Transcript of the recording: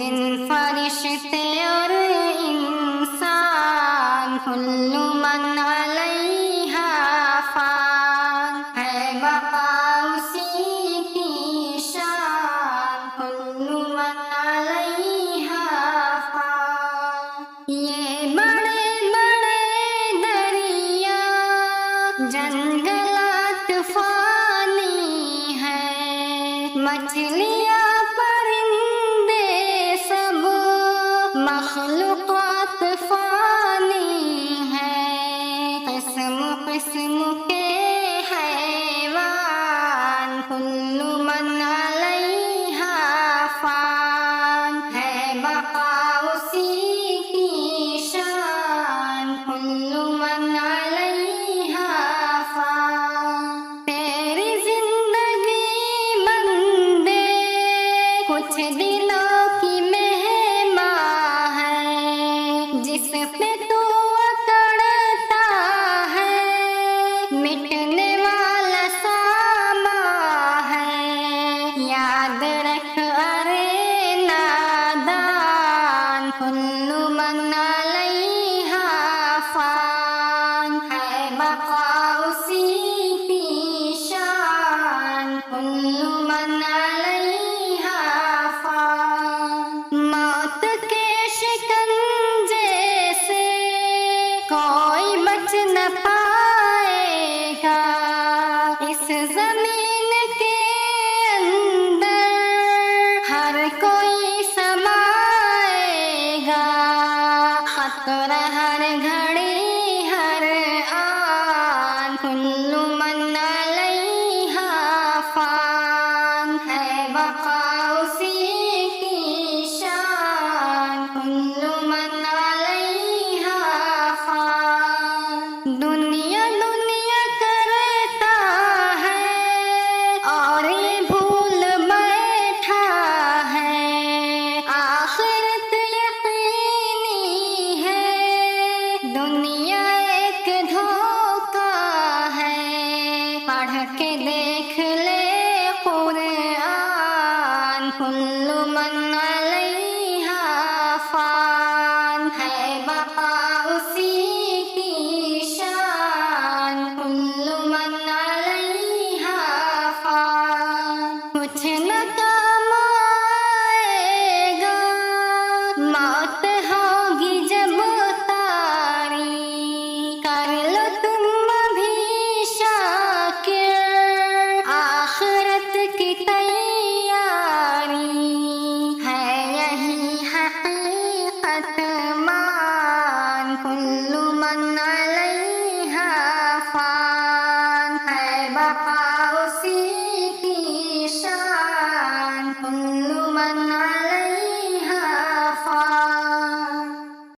جن فرشتے اور انسان کل من علیہا فان، ہے بقا اسی کی شان کل من علیہا فان۔ یہ بڑے بڑے دریا جنگلات فانی ہیں، مچھلیاں پرندے سب مخلوقات فانی ہیں، قسم قسم کے حیوان کل من علیہا فان، ہے بقا اسی کی شان کل من علیہا فان۔ تیری زندگی بندے کچھ دنوں کی مہمان ہے، جس پہ تو اکڑتا ہے مٹنے والا سامان ہے، یاد رکھ ارے نادان کل من علیہا فان، ہے بقا اسی کی شان کل من علیہا فان۔ موت کے شکنجے سے کوئی بچ نہ پائے گا، اس زمین کے اندر ہر کوئی سمائے گا، خطرہ ہر گھڑی ہر آن کل من علیہا فان، ہے بقا اسی کی شان کل من علیہا فان۔ دنیا دنیا کرتا ہے اور یہ بھول بیٹھا ہے، آخرت یقینی ہے، دنیا ایک دھوکہ ہے، پڑھ کے دیکھ لے قرآن کل من علیہا فان، ہے بقا اسی کی شان کل من علیہا فان۔ کچھ نہ کام آئے گا، موت ہوگی جب تاری، کر لو تم بھی شاکر آخرت کی تیاری، ہے یہی حقیقت مان کل من